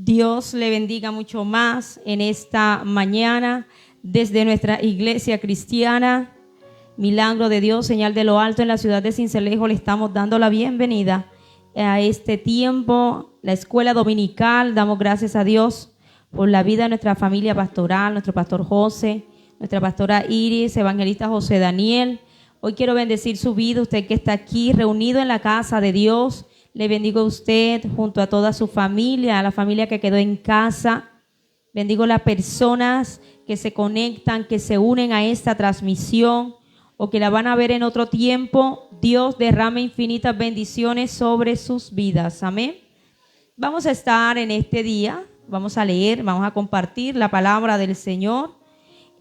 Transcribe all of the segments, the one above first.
Dios le bendiga mucho más en esta mañana desde nuestra iglesia cristiana. Milagro de Dios, señal de lo alto en la ciudad de Sincelejo. Le estamos dando la bienvenida a este tiempo, la escuela dominical. Damos gracias a Dios por la vida de nuestra familia pastoral, nuestro pastor José, nuestra pastora Iris, evangelista José Daniel. Hoy quiero bendecir su vida, usted que está aquí reunido en la casa de Dios. Le bendigo a usted junto a toda su familia, a la familia que quedó en casa. Bendigo a las personas que se conectan, que se unen a esta transmisión o que la van a ver en otro tiempo. Dios derrame infinitas bendiciones sobre sus vidas. Amén. Vamos a estar en este día, vamos a leer, vamos a compartir la palabra del Señor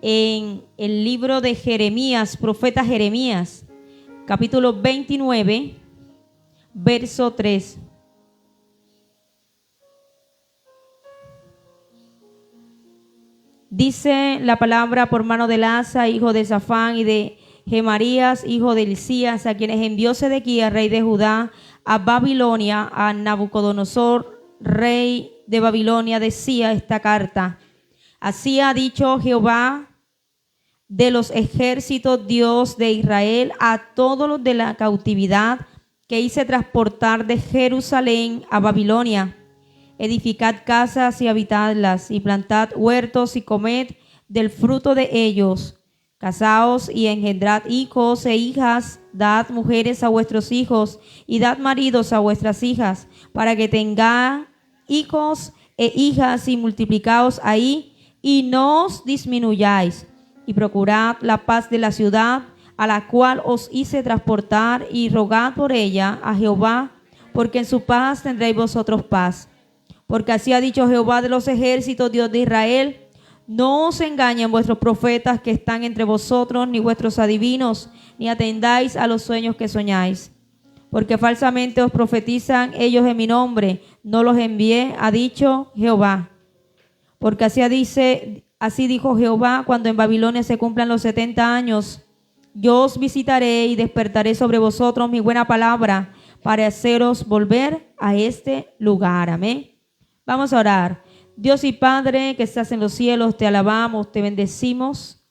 en el libro de Jeremías, profeta Jeremías, capítulo 29. Verso 3. Dice la palabra por mano de Asa, hijo de Safán, y de Gemarías, hijo de Hilcías, a quienes envió Sedequías, rey de Judá, a Babilonia, a Nabucodonosor, rey de Babilonia, decía esta carta: así ha dicho Jehová de los ejércitos, Dios de Israel, a todos los de la cautividad que hice transportar de Jerusalén a Babilonia. Edificad casas y habitadlas, y plantad huertos y comed del fruto de ellos. Casaos y engendrad hijos e hijas, dad mujeres a vuestros hijos y dad maridos a vuestras hijas, para que tengáis hijos e hijas y multiplicaos ahí y no os disminuyáis. Y procurad la paz de la ciudad a la cual os hice transportar, y rogad por ella a Jehová, porque en su paz tendréis vosotros paz. Porque así ha dicho Jehová de los ejércitos, Dios de Israel: no os engañen vuestros profetas que están entre vosotros, ni vuestros adivinos, ni atendáis a los sueños que soñáis. Porque falsamente os profetizan ellos en mi nombre, no los envié, ha dicho Jehová. Porque así dijo Jehová: cuando en Babilonia se cumplan los 70 años, yo os visitaré y despertaré sobre vosotros mi buena palabra para haceros volver a este lugar. Amén. Vamos a orar. Dios y Padre que estás en los cielos, te alabamos, te bendecimos,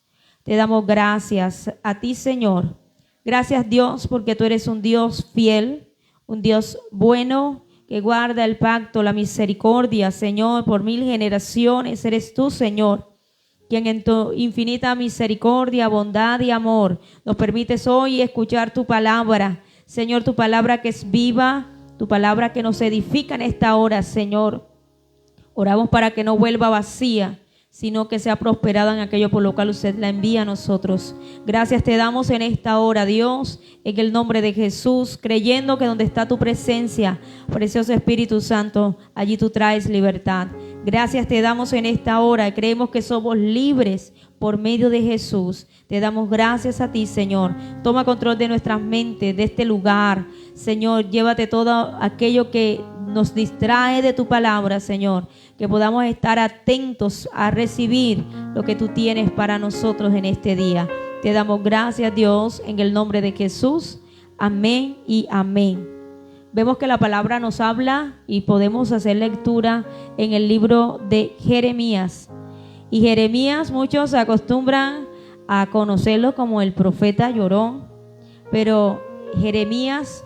te damos gracias a ti, Señor. Gracias, Dios, porque tú eres un Dios fiel, un Dios bueno, que guarda el pacto, la misericordia, Señor, por 1000 generaciones. Eres tú, Señor, quien en tu infinita misericordia, bondad y amor nos permites hoy escuchar tu palabra. Señor, tu palabra que es viva, tu palabra que nos edifica en esta hora, Señor. Oramos para que no vuelva vacía, sino que sea prosperada en aquello por lo cual usted la envía a nosotros. Gracias te damos en esta hora, Dios, en el nombre de Jesús, creyendo que donde está tu presencia, precioso Espíritu Santo, allí tú traes libertad. Gracias te damos en esta hora, creemos que somos libres por medio de Jesús. Te damos gracias a ti, Señor. Toma control de nuestras mentes, de este lugar. Señor, llévate todo aquello que nos distrae de tu palabra, Señor. Que podamos estar atentos a recibir lo que tú tienes para nosotros en este día. Te damos gracias, Dios, en el nombre de Jesús. Amén y amén. Vemos que la palabra nos habla y podemos hacer lectura en el libro de Jeremías. Y Jeremías, muchos se acostumbran a conocerlo como el profeta llorón, pero Jeremías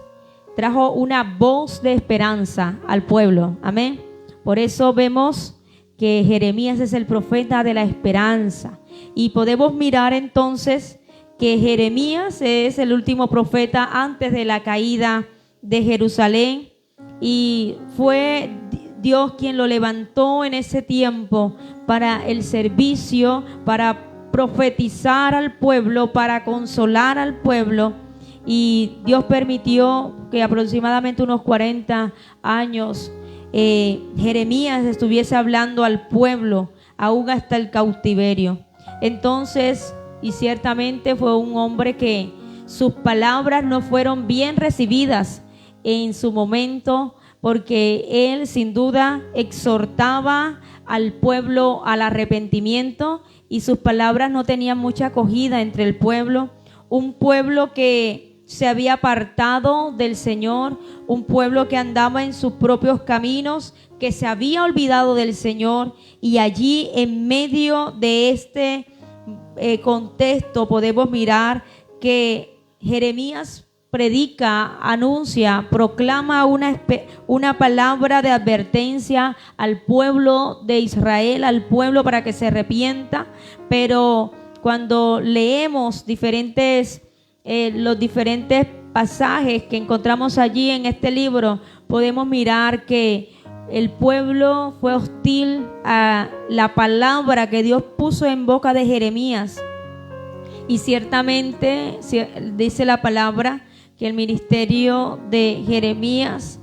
trajo una voz de esperanza al pueblo. Amén. Por eso vemos que Jeremías es el profeta de la esperanza. Y podemos mirar entonces que Jeremías es el último profeta antes de la caída de Jerusalén. Y fue Dios quien lo levantó en ese tiempo para el servicio, para profetizar al pueblo, para consolar al pueblo. Y Dios permitió que aproximadamente unos 40 años Jeremías estuviese hablando al pueblo, aún hasta el cautiverio. Entonces, y ciertamente fue un hombre que sus palabras no fueron bien recibidas en su momento, porque él sin duda exhortaba al pueblo al arrepentimiento y sus palabras no tenían mucha acogida entre el pueblo. Un pueblo que se había apartado del Señor, un pueblo que andaba en sus propios caminos, que se había olvidado del Señor. Y allí, en medio de este contexto, podemos mirar que Jeremías predica, anuncia, proclama una palabra de advertencia al pueblo de Israel, al pueblo para que se arrepienta. Pero cuando leemos los diferentes pasajes que encontramos allí en este libro, podemos mirar que el pueblo fue hostil a la palabra que Dios puso en boca de Jeremías. Y ciertamente dice la palabra que el ministerio de Jeremías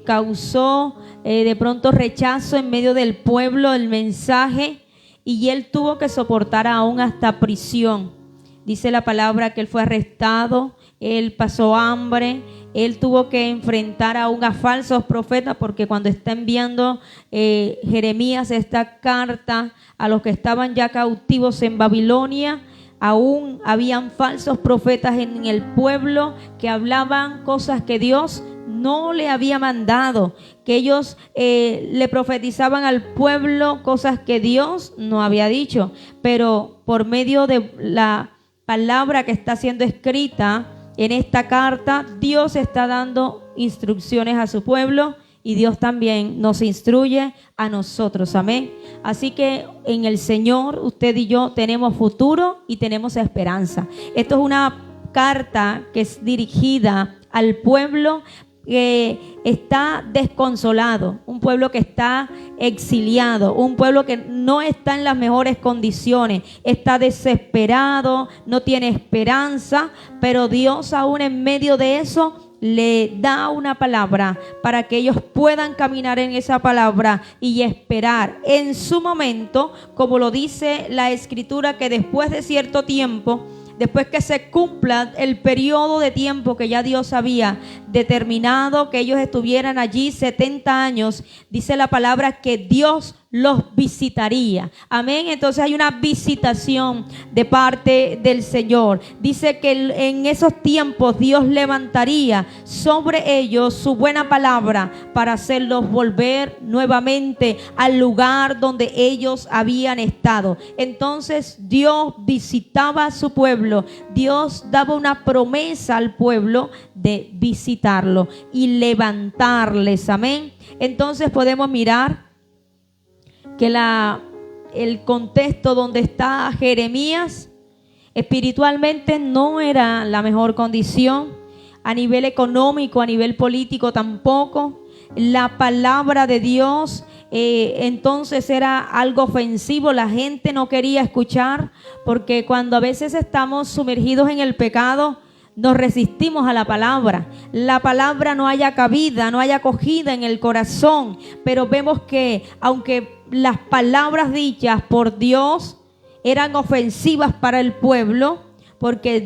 causó de pronto rechazo en medio del pueblo, el mensaje, y él tuvo que soportar aún hasta prisión. Dice la palabra que él fue arrestado, él pasó hambre, él tuvo que enfrentar aún a falsos profetas, porque cuando está enviando Jeremías esta carta a los que estaban ya cautivos en Babilonia, aún habían falsos profetas en el pueblo que hablaban cosas que Dios no le había mandado, que ellos le profetizaban al pueblo cosas que Dios no había dicho. Pero por medio de la palabra que está siendo escrita en esta carta, Dios está dando instrucciones a su pueblo, y Dios también nos instruye a nosotros. Amén. Así que en el Señor, usted y yo tenemos futuro y tenemos esperanza. Esto es una carta que es dirigida al pueblo que está desconsolado, un pueblo que está exiliado, un pueblo que no está en las mejores condiciones, está desesperado, no tiene esperanza, pero Dios aún en medio de eso le da una palabra para que ellos puedan caminar en esa palabra y esperar en su momento, como lo dice la Escritura, que después de cierto tiempo, después que se cumpla el periodo de tiempo que ya Dios había determinado que ellos estuvieran allí 70 años, dice la palabra que Dios los visitaría. Amén. Entonces hay una visitación de parte del Señor. Dice que en esos tiempos Dios levantaría sobre ellos su buena palabra para hacerlos volver nuevamente al lugar donde ellos habían estado. Entonces Dios visitaba a su pueblo. Dios daba una promesa al pueblo de visitarlo y levantarles. Amén. Entonces podemos mirar que el contexto donde está Jeremías espiritualmente no era la mejor condición, a nivel económico, a nivel político tampoco. La palabra de Dios entonces era algo ofensivo, la gente no quería escuchar, porque cuando a veces estamos sumergidos en el pecado, nos resistimos a la palabra. La palabra no haya cabida, no haya acogida en el corazón. Pero vemos que aunque las palabras dichas por Dios eran ofensivas para el pueblo, porque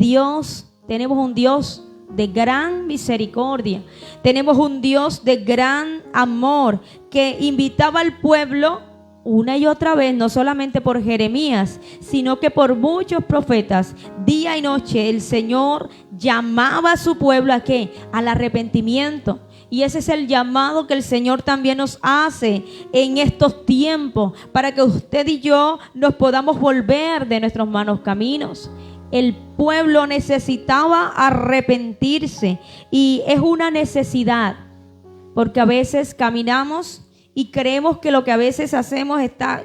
tenemos un Dios de gran misericordia, tenemos un Dios de gran amor que invitaba al pueblo una y otra vez, no solamente por Jeremías, sino que por muchos profetas, día y noche el Señor llamaba a su pueblo ¿a qué? Al arrepentimiento. Y ese es el llamado que el Señor también nos hace en estos tiempos, para que usted y yo nos podamos volver de nuestros malos caminos. El pueblo necesitaba arrepentirse, y es una necesidad, porque a veces caminamos y creemos que lo que a veces hacemos está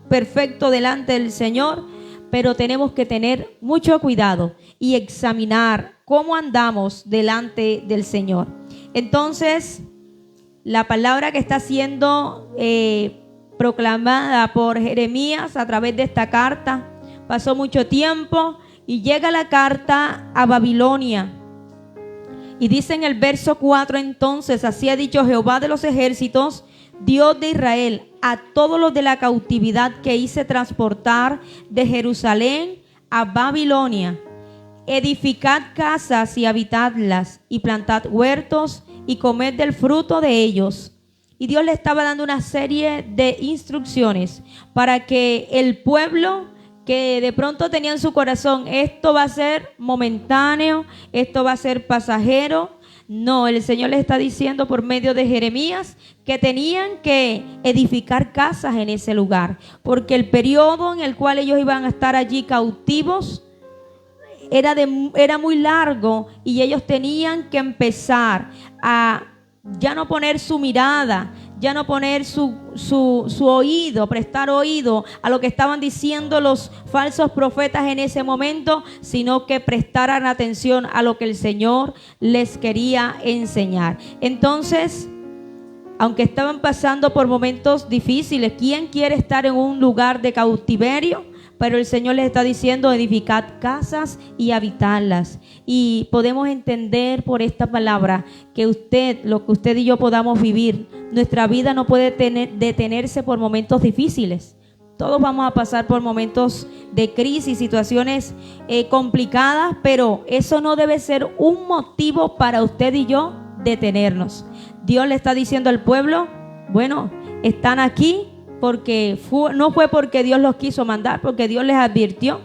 perfecto delante del Señor, pero tenemos que tener mucho cuidado y examinar cómo andamos delante del Señor. Entonces, la palabra que está siendo proclamada por Jeremías a través de esta carta, pasó mucho tiempo y llega la carta a Babilonia. Y dice en el verso 4, entonces, así ha dicho Jehová de los ejércitos, Dios de Israel, a todos los de la cautividad que hice transportar de Jerusalén a Babilonia: edificad casas y habitadlas, y plantad huertos y comed del fruto de ellos. Y Dios le estaba dando una serie de instrucciones para que el pueblo que de pronto tenía en su corazón, esto va a ser momentáneo, esto va a ser pasajero. No, el Señor les está diciendo por medio de Jeremías que tenían que edificar casas en ese lugar, porque el periodo en el cual ellos iban a estar allí cautivos era muy largo, y ellos tenían que empezar a ya no poner su mirada, ya no poner su oído, prestar oído a lo que estaban diciendo los falsos profetas en ese momento, sino que prestaran atención a lo que el Señor les quería enseñar. Entonces, aunque estaban pasando por momentos difíciles, ¿quién quiere estar en un lugar de cautiverio? Pero el Señor les está diciendo, edificad casas y habitarlas. Y podemos entender por esta palabra que lo que usted y yo podamos vivir, nuestra vida no puede detenerse por momentos difíciles. Todos vamos a pasar por momentos de crisis, situaciones complicadas, pero eso no debe ser un motivo para usted y yo detenernos. Dios le está diciendo al pueblo, bueno, están aquí porque no fue porque Dios los quiso mandar, porque Dios les advirtió,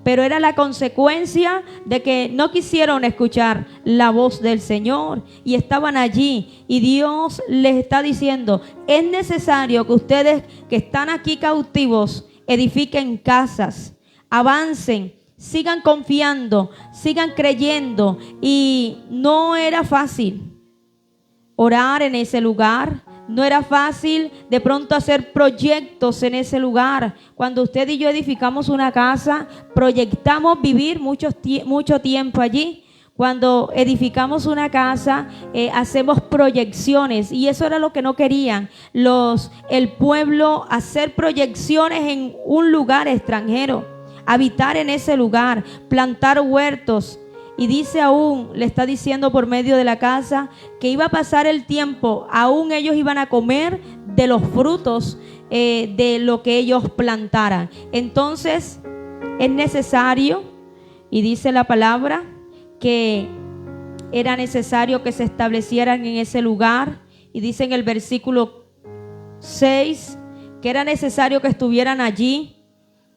pero era la consecuencia de que no quisieron escuchar la voz del Señor y estaban allí, y Dios les está diciendo, es necesario que ustedes que están aquí cautivos edifiquen casas, avancen, sigan confiando, sigan creyendo. Y no era fácil orar en ese lugar. No era fácil de pronto hacer proyectos en ese lugar. Cuando usted y yo edificamos una casa, proyectamos vivir mucho tiempo allí. Cuando edificamos una casa, hacemos proyecciones, y eso era lo que no querían el pueblo, hacer proyecciones en un lugar extranjero, habitar en ese lugar, plantar huertos. Y dice aún, le está diciendo por medio de la casa, que iba a pasar el tiempo, aún ellos iban a comer de los frutos de lo que ellos plantaran. Entonces es necesario, y dice la palabra, que era necesario que se establecieran en ese lugar. Y dice en el versículo 6, que era necesario que estuvieran allí,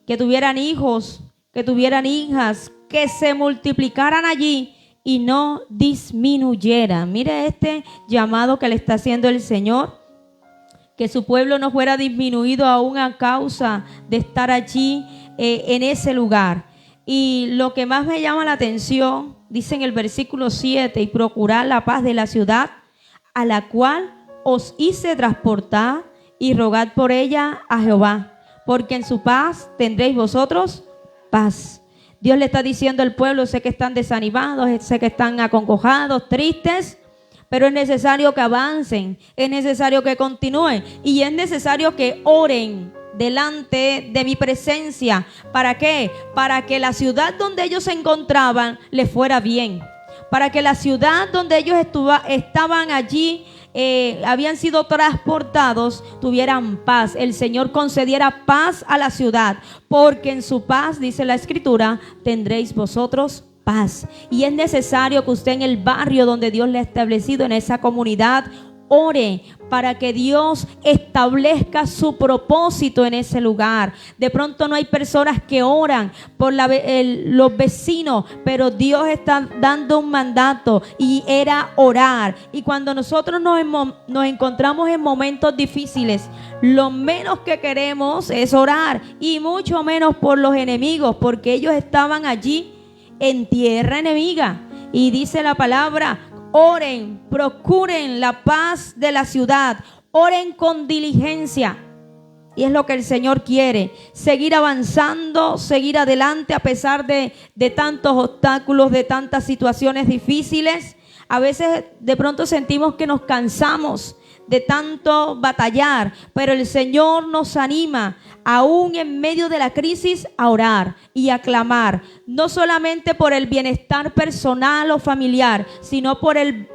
que tuvieran hijos, que tuvieran hijas, que se multiplicaran allí y no disminuyeran. Mire este llamado que le está haciendo el Señor, que su pueblo no fuera disminuido aún a causa de estar allí en ese lugar. Y lo que más me llama la atención, dice en el versículo 7, y procurad la paz de la ciudad, a la cual os hice transportar, y rogad por ella a Jehová, porque en su paz tendréis vosotros paz. Dios le está diciendo al pueblo, sé que están desanimados, sé que están acongojados, tristes, pero es necesario que avancen, es necesario que continúen, y es necesario que oren delante de mi presencia. ¿Para qué? Para que la ciudad donde ellos se encontraban les fuera bien, para que la ciudad donde ellos estaban allí, habían sido transportados, tuvieran paz. El Señor concediera paz a la ciudad, porque en su paz, dice la Escritura, tendréis vosotros paz. Y es necesario que usted en el barrio donde Dios le ha establecido, en esa comunidad, ore para que Dios establezca su propósito en ese lugar. De pronto no hay personas que oran por los vecinos, pero Dios está dando un mandato, y era orar. Y cuando nosotros nos encontramos en momentos difíciles, lo menos que queremos es orar, y mucho menos por los enemigos, porque ellos estaban allí en tierra enemiga. Y dice la palabra, oren, procuren la paz de la ciudad, oren con diligencia. Y es lo que el Señor quiere, seguir avanzando, seguir adelante a pesar de tantos obstáculos, de tantas situaciones difíciles. A veces de pronto sentimos que nos cansamos de tanto batallar, pero el Señor nos anima, aún en medio de la crisis, a orar y a clamar, no solamente por el bienestar personal o familiar, sino por el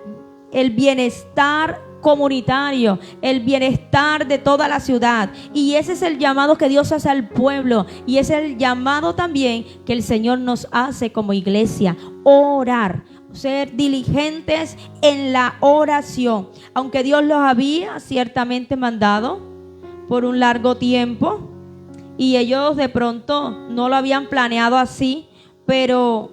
bienestar comunitario, el bienestar de toda la ciudad. Y ese es el llamado que Dios hace al pueblo, y es el llamado también que el Señor nos hace como iglesia: orar, ser diligentes en la oración. Aunque Dios los había ciertamente mandado por un largo tiempo y ellos de pronto no lo habían planeado así, pero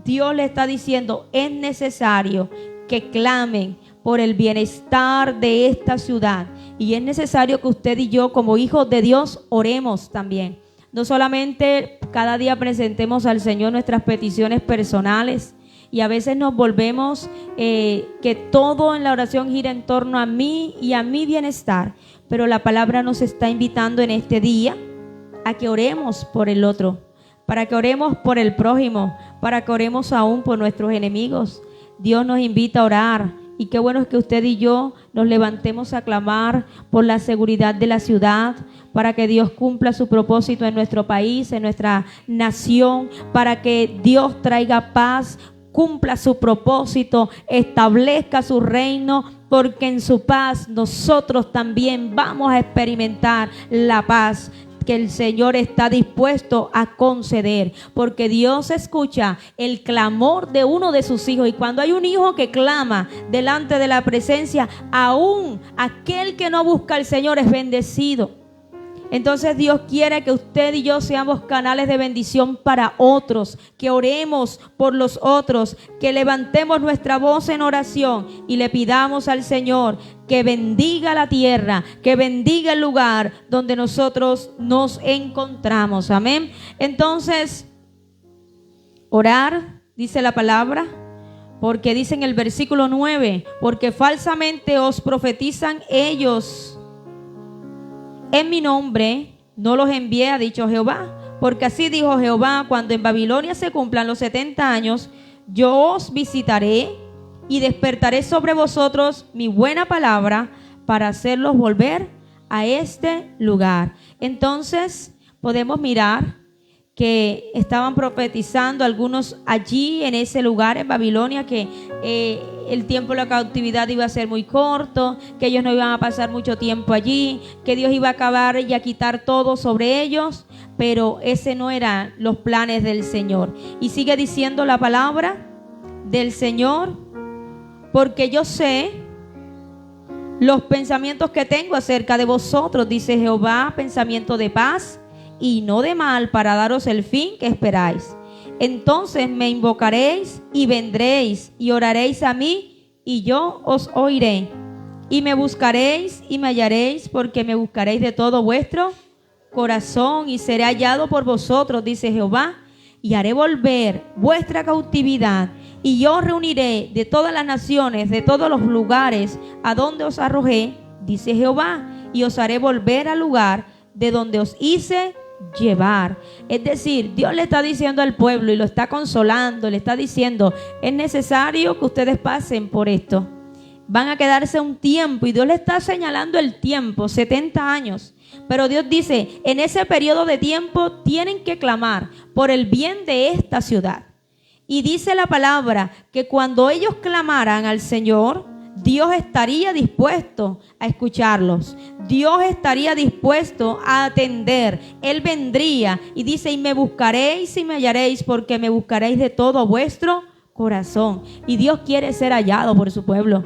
Dios le está diciendo, es necesario que clamen por el bienestar de esta ciudad, y es necesario que usted y yo como hijos de Dios oremos también. No solamente cada día presentemos al Señor nuestras peticiones personales, y a veces nos volvemos que todo en la oración gira en torno a mí y a mi bienestar, pero la palabra nos está invitando en este día a que oremos por el otro, para que oremos por el prójimo, para que oremos aún por nuestros enemigos. Dios nos invita a orar, y qué bueno es que usted y yo nos levantemos a clamar por la seguridad de la ciudad, para que Dios cumpla su propósito en nuestro país, en nuestra nación, para que Dios traiga paz, cumpla su propósito, establezca su reino, porque en su paz nosotros también vamos a experimentar la paz que el Señor está dispuesto a conceder, porque Dios escucha el clamor de uno de sus hijos, y cuando hay un hijo que clama delante de la presencia, aún aquel que no busca al Señor es bendecido. Entonces Dios quiere que usted y yo seamos canales de bendición para otros, que oremos por los otros, que levantemos nuestra voz en oración y le pidamos al Señor que bendiga la tierra, que bendiga el lugar donde nosotros nos encontramos. Amén. Entonces, orar, dice la palabra, porque dice en el versículo 9, porque falsamente os profetizan ellos en mi nombre, no los envié, ha dicho Jehová, porque así dijo Jehová, cuando en Babilonia se cumplan los 70 años, yo os visitaré y despertaré sobre vosotros mi buena palabra para hacerlos volver a este lugar. Entonces podemos mirar que estaban profetizando algunos allí en ese lugar en Babilonia, que el tiempo de la cautividad iba a ser muy corto, que ellos no iban a pasar mucho tiempo allí, que Dios iba a acabar y a quitar todo sobre ellos, pero ese no eran los planes del Señor. Y sigue diciendo la palabra del Señor, porque yo sé los pensamientos que tengo acerca de vosotros, dice Jehová, pensamiento de paz y no de mal, para daros el fin que esperáis. Entonces me invocaréis y vendréis y oraréis a mí y yo os oiré. Y me buscaréis y me hallaréis, porque me buscaréis de todo vuestro corazón, y seré hallado por vosotros, dice Jehová, y haré volver vuestra cautividad, y yo os reuniré de todas las naciones, de todos los lugares a donde os arrojé, dice Jehová, y os haré volver al lugar de donde os hice llevar. Es decir, Dios le está diciendo al pueblo y lo está consolando, le está diciendo, es necesario que ustedes pasen por esto. Van a quedarse un tiempo, y Dios le está señalando el tiempo, 70 años. Pero Dios dice, en ese periodo de tiempo tienen que clamar por el bien de esta ciudad. Y dice la palabra que cuando ellos clamaran al Señor, Dios estaría dispuesto a escucharlos. Dios estaría dispuesto a atender. Él vendría y dice, y me buscaréis y me hallaréis, porque me buscaréis de todo vuestro corazón. Y Dios quiere ser hallado por su pueblo.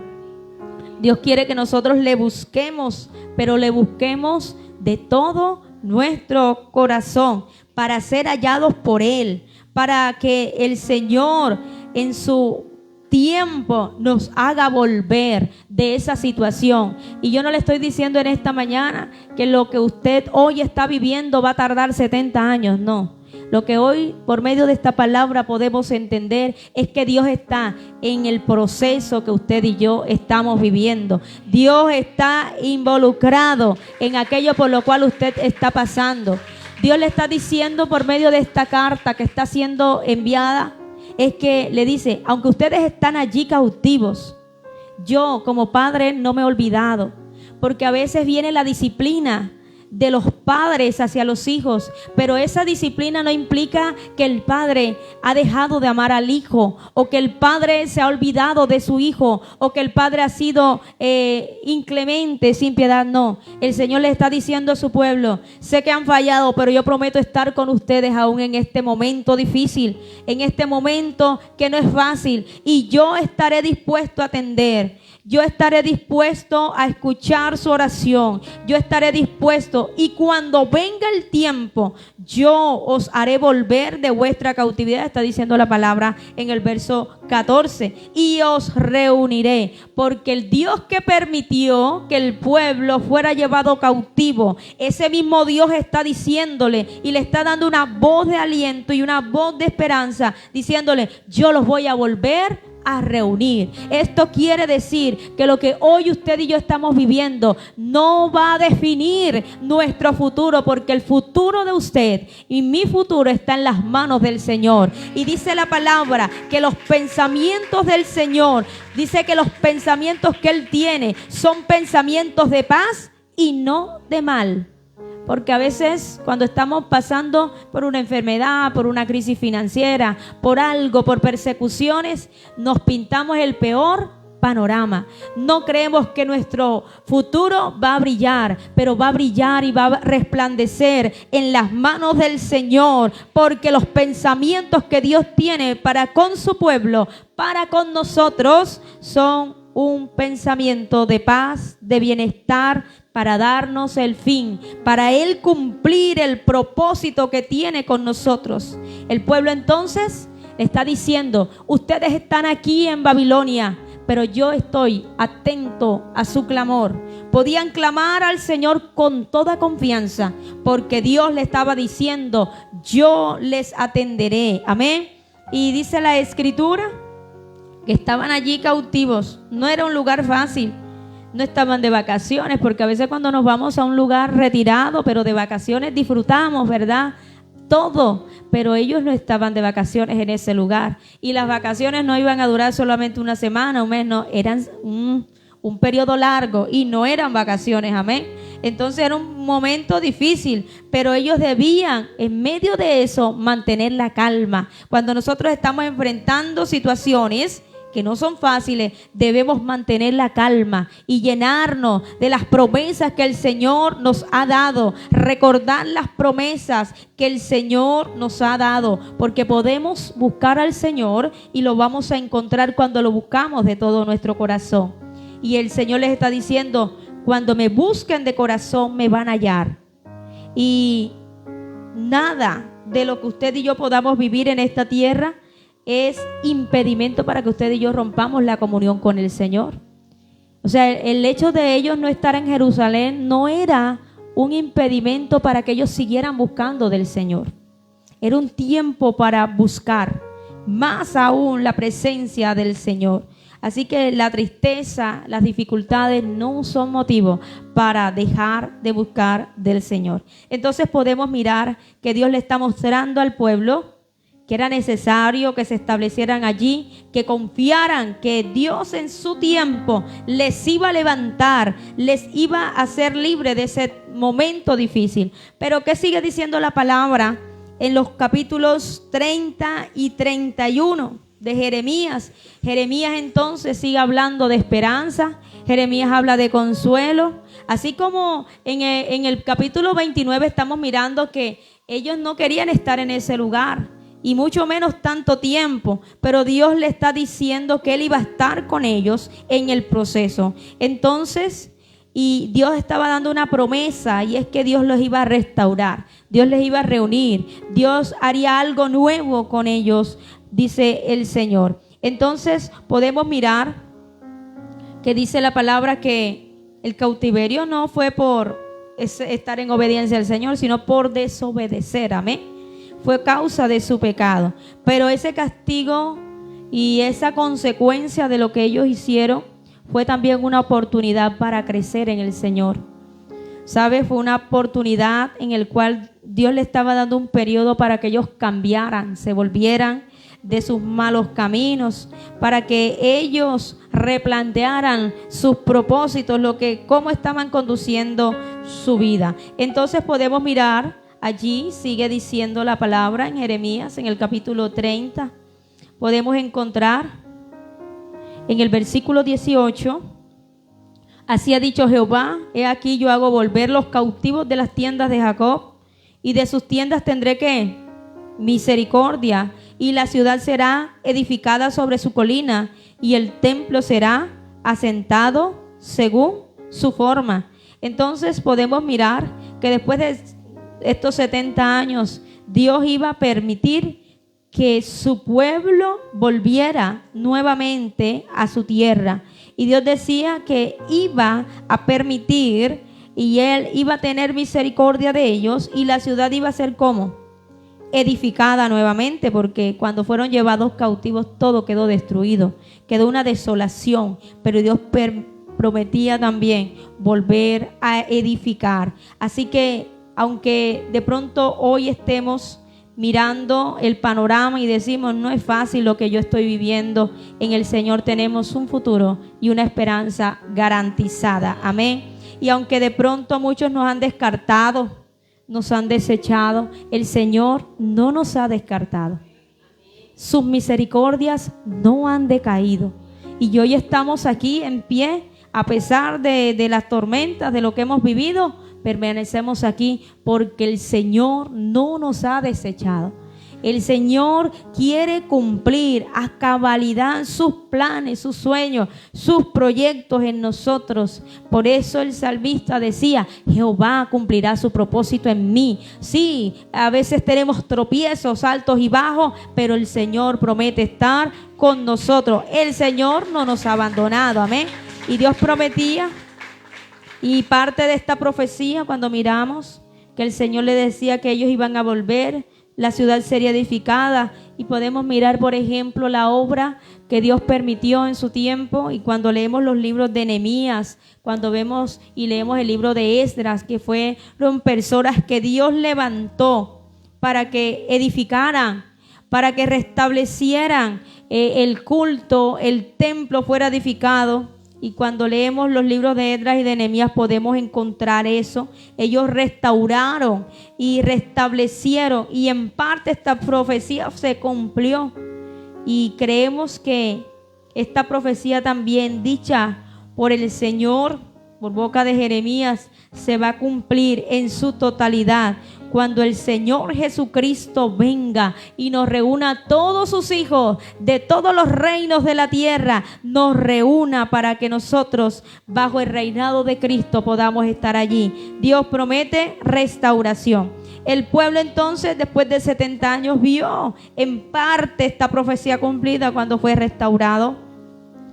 Dios quiere que nosotros le busquemos, pero le busquemos de todo nuestro corazón, para ser hallados por Él, para que el Señor en su tiempo nos haga volver de esa situación. Y yo no le estoy diciendo en esta mañana que lo que usted hoy está viviendo va a tardar 70 años, no. Lo que hoy por medio de esta palabra podemos entender es que Dios está en el proceso que usted y yo estamos viviendo. Dios está involucrado en aquello por lo cual usted está pasando. Dios le está diciendo por medio de esta carta que está siendo enviada, es que le dice, aunque ustedes están allí cautivos, yo como padre no me he olvidado, porque a veces viene la disciplina de los padres hacia los hijos, pero esa disciplina no implica que el padre ha dejado de amar al hijo, o que el padre se ha olvidado de su hijo, o que el padre ha sido inclemente, sin piedad. No, el Señor le está diciendo a su pueblo, sé que han fallado, pero yo prometo estar con ustedes aún en este momento difícil, en este momento que no es fácil, y yo estaré dispuesto a atender. yo estaré dispuesto a escuchar su oración, yo estaré dispuesto, y cuando venga el tiempo, yo os haré volver de vuestra cautividad, está diciendo la palabra en el verso 14, y os reuniré, porque el Dios que permitió que el pueblo fuera llevado cautivo, ese mismo Dios está diciéndole y le está dando una voz de aliento y una voz de esperanza, diciéndole, yo los voy a volver a reunir. Esto quiere decir que lo que hoy usted y yo estamos viviendo no va a definir nuestro futuro, porque el futuro de usted y mi futuro está en las manos del Señor. Y dice la palabra que los pensamientos del Señor, dice que los pensamientos que Él tiene son pensamientos de paz y no de mal. Porque a veces cuando estamos pasando por una enfermedad, por una crisis financiera, por algo, por persecuciones, nos pintamos el peor panorama. No creemos que nuestro futuro va a brillar, pero va a brillar y va a resplandecer en las manos del Señor, porque los pensamientos que Dios tiene para con su pueblo, para con nosotros, son un pensamiento de paz, de bienestar, para darnos el fin, para Él cumplir el propósito que tiene con nosotros. El pueblo entonces está diciendo, ustedes están aquí en Babilonia, pero yo estoy atento a su clamor. Podían clamar al Señor con toda confianza, porque Dios le estaba diciendo, yo les atenderé. Amén. Y dice la Escritura que estaban allí cautivos. No era un lugar fácil. No estaban de vacaciones, porque a veces cuando nos vamos a un lugar retirado, pero de vacaciones disfrutamos, ¿verdad? Todo, pero ellos no estaban de vacaciones en ese lugar. Y las vacaciones no iban a durar solamente una semana, un mes, no, eran un periodo largo y no eran vacaciones, amén. Entonces era un momento difícil, pero ellos debían en medio de eso mantener la calma. Cuando nosotros estamos enfrentando situaciones que no son fáciles, debemos mantener la calma y llenarnos de las promesas que el Señor nos ha dado, recordar las promesas que el Señor nos ha dado, porque podemos buscar al Señor y lo vamos a encontrar cuando lo buscamos de todo nuestro corazón. Y el Señor les está diciendo, cuando me busquen de corazón me van a hallar. Y nada de lo que usted y yo podamos vivir en esta tierra es impedimento para que usted y yo rompamos la comunión con el Señor. O sea, el hecho de ellos no estar en Jerusalén no era un impedimento para que ellos siguieran buscando del Señor. Era un tiempo para buscar más aún la presencia del Señor. Así que la tristeza, las dificultades no son motivo para dejar de buscar del Señor. Entonces podemos mirar que Dios le está mostrando al pueblo que era necesario que se establecieran allí, que confiaran que Dios en su tiempo les iba a levantar, les iba a hacer libre de ese momento difícil. Pero ¿qué sigue diciendo la palabra en los capítulos 30 y 31 de Jeremías? Jeremías entonces sigue hablando de esperanza, Jeremías habla de consuelo, así como en el capítulo 29 estamos mirando que ellos no querían estar en ese lugar, y mucho menos tanto tiempo, pero Dios le está diciendo que Él iba a estar con ellos en el proceso. Entonces, y Dios estaba dando una promesa, y es que Dios los iba a restaurar, Dios les iba a reunir, Dios haría algo nuevo con ellos, dice el Señor. Entonces podemos mirar que dice la palabra que el cautiverio no fue por estar en obediencia al Señor, sino por desobedecer, amén. Fue causa de su pecado, pero ese castigo y esa consecuencia de lo que ellos hicieron fue también una oportunidad para crecer en el Señor. ¿Sabe? Fue una oportunidad en la cual Dios le estaba dando un periodo para que ellos cambiaran, se volvieran de sus malos caminos, para que ellos replantearan sus propósitos, cómo estaban conduciendo su vida. Entonces podemos mirar. Allí sigue diciendo la palabra en Jeremías, en el capítulo 30. Podemos encontrar en el versículo 18. Así ha dicho Jehová, he aquí yo hago volver los cautivos de las tiendas de Jacob, y de sus tiendas tendré ¿qué? Misericordia, y la ciudad será edificada sobre su colina, y el templo será asentado según su forma. Entonces podemos mirar que después de estos 70 años, Dios iba a permitir que su pueblo volviera nuevamente a su tierra. Y Dios decía que iba a permitir y Él iba a tener misericordia de ellos y la ciudad iba a ser como edificada nuevamente, porque cuando fueron llevados cautivos todo quedó destruido, quedó una desolación, pero Dios prometía también volver a edificar. Así que aunque de pronto hoy estemos mirando el panorama y decimos no es fácil lo que yo estoy viviendo, en el Señor tenemos un futuro y una esperanza garantizada. Amén. Y aunque de pronto muchos nos han descartado, nos han desechado, el Señor no nos ha descartado. Sus misericordias no han decaído. Y hoy estamos aquí en pie, a pesar de las tormentas, de lo que hemos vivido, permanecemos aquí porque el Señor no nos ha desechado. El Señor quiere cumplir a cabalidad sus planes, sus sueños, sus proyectos en nosotros. Por eso el salmista decía, Jehová cumplirá su propósito en mí. Sí, a veces tenemos tropiezos altos y bajos, pero el Señor promete estar con nosotros. El Señor no nos ha abandonado, amén. Y Dios prometía, y parte de esta profecía, cuando miramos que el Señor le decía que ellos iban a volver, la ciudad sería edificada, y podemos mirar, por ejemplo, la obra que Dios permitió en su tiempo. Y cuando leemos los libros de Nehemías, cuando vemos y leemos el libro de Esdras, que fueron personas que Dios levantó para que edificaran, para que restablecieran el culto, el templo fuera edificado. Y cuando leemos los libros de Esdras y de Nehemías podemos encontrar eso. Ellos restauraron y restablecieron, y en parte esta profecía se cumplió. Y creemos que esta profecía también dicha por el Señor, por boca de Jeremías, se va a cumplir en su totalidad cuando el Señor Jesucristo venga y nos reúna a todos sus hijos de todos los reinos de la tierra, nos reúna para que nosotros bajo el reinado de Cristo podamos estar allí. Dios promete restauración. El pueblo entonces, después de 70 años, vio en parte esta profecía cumplida cuando fue restaurado.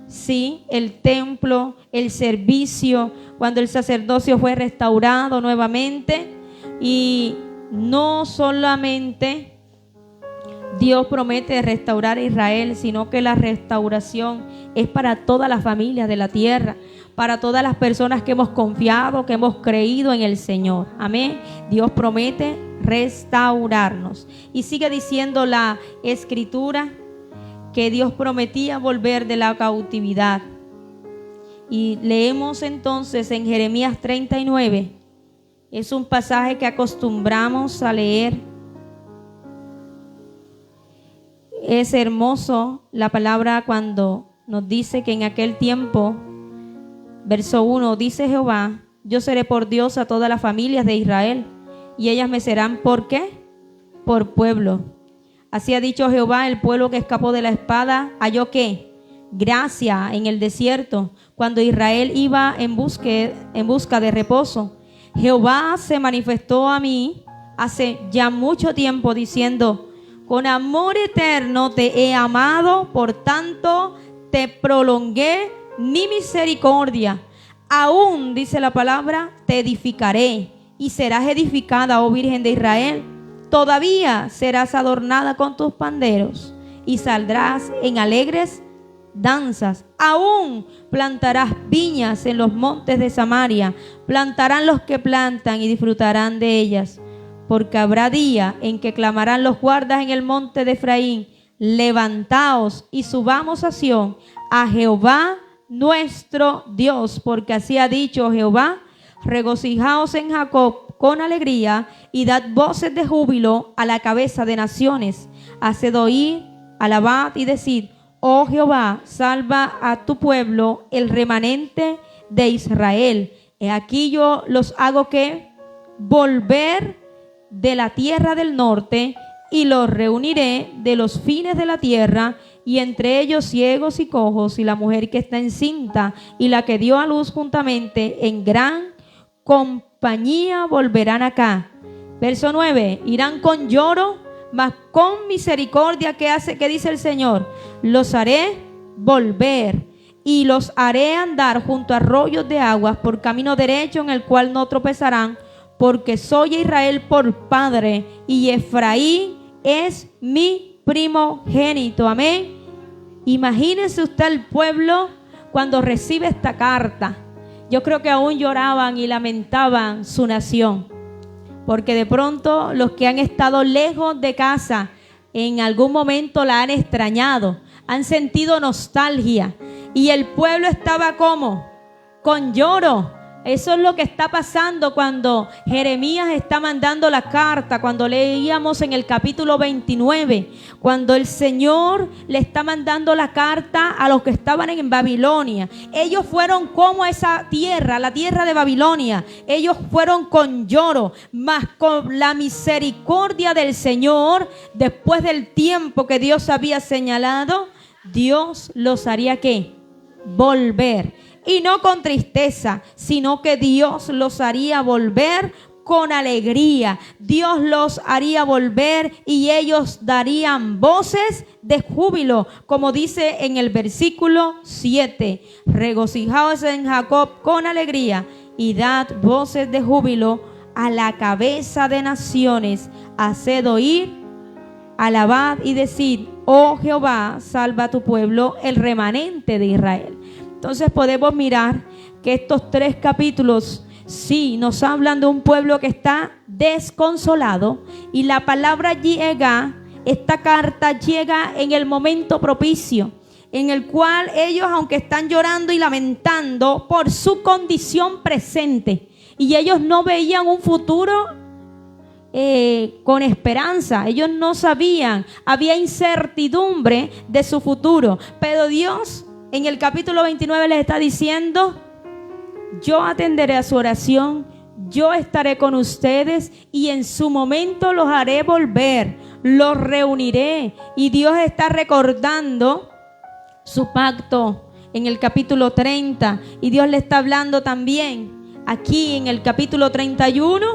Sí, el templo, el servicio, cuando el sacerdocio fue restaurado nuevamente. Y no solamente Dios promete restaurar a Israel, sino que la restauración es para todas las familias de la tierra, para todas las personas que hemos confiado, que hemos creído en el Señor. Amén. Dios promete restaurarnos. Y sigue diciendo la Escritura que Dios prometía volver de la cautividad. Y leemos entonces en Jeremías 39. Es un pasaje que acostumbramos a leer. Es hermoso la palabra cuando nos dice que en aquel tiempo, verso 1, dice Jehová, yo seré por Dios a todas las familias de Israel, y ellas me serán, ¿por qué? Por pueblo. Así ha dicho Jehová, el pueblo que escapó de la espada, halló ¿qué? Gracia en el desierto, cuando Israel iba en busca de reposo. Jehová se manifestó a mí hace ya mucho tiempo diciendo, con amor eterno te he amado, por tanto te prolongué mi misericordia. Aún, dice la palabra, te edificaré y serás edificada, oh Virgen de Israel. Todavía serás adornada con tus panderos y saldrás en alegres danzas. Aún plantarás viñas en los montes de Samaria, plantarán los que plantan y disfrutarán de ellas, porque habrá día en que clamarán los guardas en el monte de Efraín, levantaos y subamos a Sión, a Jehová nuestro Dios, porque así ha dicho Jehová, regocijaos en Jacob con alegría y dad voces de júbilo a la cabeza de naciones, haced oír, alabad y decid, oh Jehová, salva a tu pueblo, el remanente de Israel. He aquí yo los hago que volver de la tierra del norte y los reuniré de los fines de la tierra y entre ellos ciegos y cojos, y la mujer que está encinta, y la que dio a luz juntamente, en gran compañía volverán acá. Verso 9, irán con lloro, mas con misericordia. ¿Qué dice el Señor? Los haré volver y los haré andar junto a arroyos de aguas por camino derecho en el cual no tropezarán, porque soy Israel por padre y Efraín es mi primogénito. Amén. Imagínese usted el pueblo cuando recibe esta carta. Yo creo que aún lloraban y lamentaban su nación, porque de pronto los que han estado lejos de casa en algún momento la han extrañado, han sentido nostalgia, y el pueblo estaba como con lloro. Eso es lo que está pasando cuando Jeremías está mandando la carta, cuando leíamos en el capítulo 29, cuando el Señor le está mandando la carta a los que estaban en Babilonia. Ellos fueron como esa tierra, la tierra de Babilonia. Ellos fueron con lloro, mas con la misericordia del Señor, después del tiempo que Dios había señalado, Dios los haría ¿qué? Volver. Y no con tristeza, sino que Dios los haría volver con alegría. Dios los haría volver y ellos darían voces de júbilo, como dice en el versículo 7. Regocijaos en Jacob con alegría y dad voces de júbilo a la cabeza de naciones. Haced oír, alabad y decid, oh Jehová, salva a tu pueblo, el remanente de Israel. Entonces podemos mirar que estos 3 capítulos sí nos hablan de un pueblo que está desconsolado, y la palabra llega, esta carta llega en el momento propicio, en el cual ellos, aunque están llorando y lamentando por su condición presente, y ellos no veían un futuro con esperanza, ellos no sabían, había incertidumbre de su futuro, pero Dios en el capítulo 29 les está diciendo: yo atenderé a su oración, yo estaré con ustedes y en su momento los haré volver, los reuniré. Y Dios está recordando su pacto en el capítulo 30, y Dios le está hablando también aquí en el capítulo 31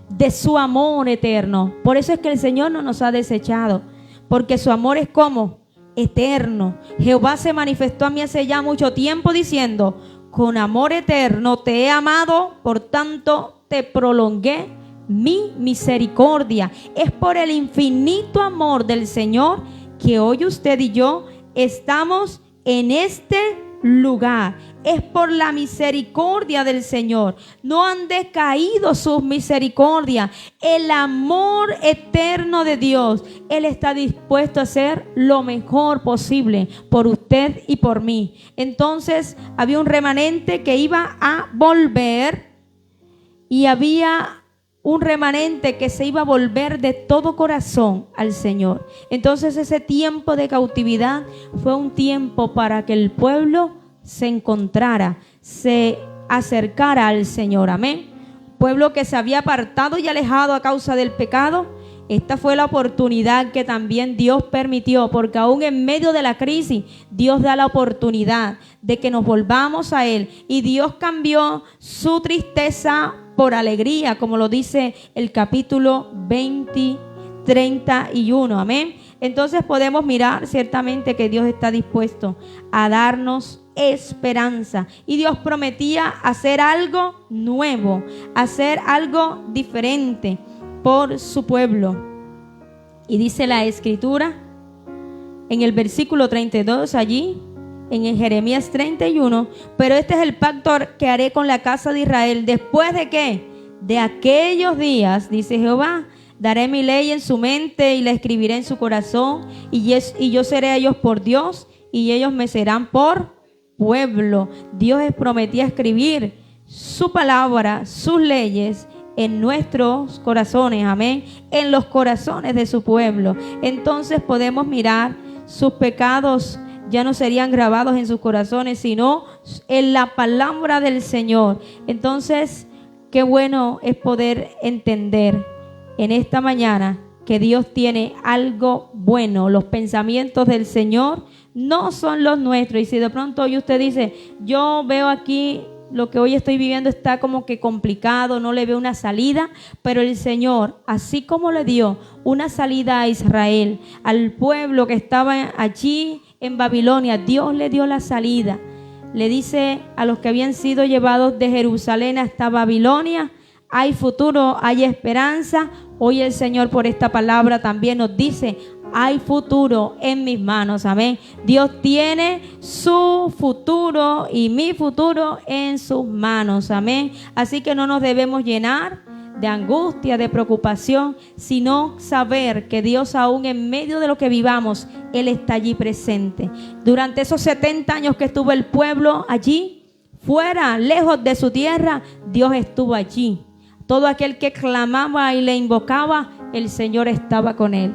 de su amor eterno. Por eso es que el Señor no nos ha desechado, porque su amor es como eterno. Jehová se manifestó a mí hace ya mucho tiempo diciendo: con amor eterno te he amado, por tanto te prolongué mi misericordia. Es por el infinito amor del Señor que hoy usted y yo estamos en este lugar. Es por la misericordia del Señor. No han decaído sus misericordias. El amor eterno de Dios, Él está dispuesto a hacer lo mejor posible por usted y por mí. Entonces había un remanente que iba a volver, y había un remanente que se iba a volver de todo corazón al Señor. Entonces ese tiempo de cautividad fue un tiempo para que el pueblo se encontrara, se acercara al Señor. Amén. Pueblo que se había apartado y alejado a causa del pecado. Esta fue la oportunidad que también Dios permitió, porque aún en medio de la crisis Dios da la oportunidad de que nos volvamos a Él, y Dios cambió su tristeza por alegría, como lo dice el capítulo 31. Amén. Entonces podemos mirar ciertamente que Dios está dispuesto a darnos esperanza, y Dios prometía hacer algo nuevo, hacer algo diferente por su pueblo. Y dice la Escritura en el versículo 32 allí, en Jeremías 31, pero este es el pacto que haré con la casa de Israel después de ¿qué? De aquellos días, dice Jehová. Daré mi ley en su mente y la escribiré en su corazón, y yo seré a ellos por Dios y ellos me serán por pueblo. Dios prometía escribir su palabra, sus leyes en nuestros corazones, amén, en los corazones de su pueblo. Entonces podemos mirar, sus pecados ya no serían grabados en sus corazones, sino en la palabra del Señor. Entonces, qué bueno es poder entender en esta mañana que Dios tiene algo bueno. Los pensamientos del Señor no son los nuestros. Y si de pronto hoy usted dice, yo veo aquí lo que hoy estoy viviendo está como que complicado, no le veo una salida, pero el Señor, así como le dio una salida a Israel, al pueblo que estaba allí en Babilonia, Dios le dio la salida. Le dice a los que habían sido llevados de Jerusalén hasta Babilonia, hay futuro, hay esperanza. Hoy el Señor por esta palabra también nos dice, hay futuro en mis manos, amén. Dios tiene su futuro y mi futuro en sus manos, amén. Así que no nos debemos llenar de angustia, de preocupación, sino saber que Dios aún en medio de lo que vivamos, Él está allí presente. Durante esos 70 años que estuvo el pueblo allí, fuera, lejos de su tierra, Dios estuvo allí. Todo aquel que clamaba y le invocaba, el Señor estaba con él.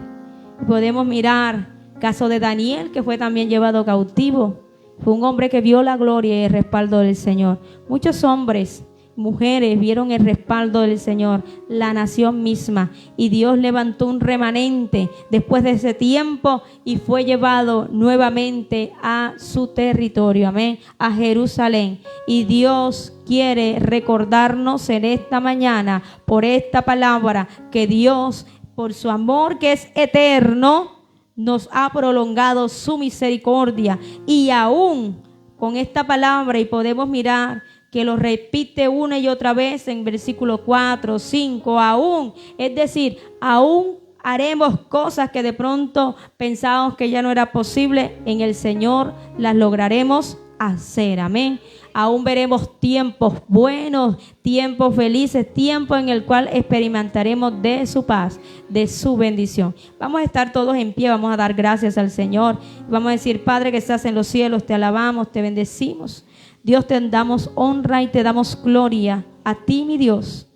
Podemos mirar el caso de Daniel, que fue también llevado cautivo. Fue un hombre que vio la gloria y el respaldo del Señor. Muchos hombres, mujeres vieron el respaldo del Señor, la nación misma. Y Dios levantó un remanente después de ese tiempo y fue llevado nuevamente a su territorio, amén, a Jerusalén. Y Dios quiere recordarnos en esta mañana, por esta palabra, que Dios, por su amor que es eterno, nos ha prolongado su misericordia. Y aún con esta palabra, y podemos mirar que lo repite una y otra vez en versículo 4, 5, aún, es decir, aún haremos cosas que de pronto pensábamos que ya no era posible, en el Señor las lograremos hacer, amén. Aún veremos tiempos buenos, tiempos felices, tiempos en el cual experimentaremos de su paz, de su bendición. Vamos a estar todos en pie, vamos a dar gracias al Señor. Vamos a decir, Padre que estás en los cielos, te alabamos, te bendecimos. Dios, te damos honra y te damos gloria a ti, mi Dios,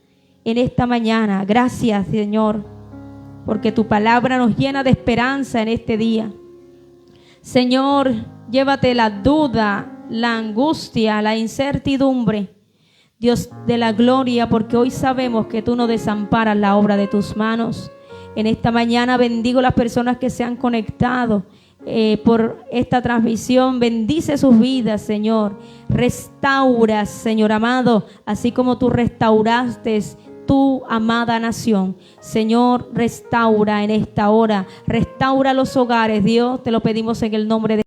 en esta mañana. Gracias, Señor, porque tu palabra nos llena de esperanza en este día. Señor, llévate la duda, la angustia, la incertidumbre, Dios de la gloria, porque hoy sabemos que tú no desamparas la obra de tus manos. En esta mañana bendigo las personas que se han conectado por esta transmisión. Bendice sus vidas, Señor. Restaura, Señor amado, así como tú restauraste tu amada nación. Señor, restaura en esta hora, restaura los hogares, Dios, te lo pedimos en el nombre de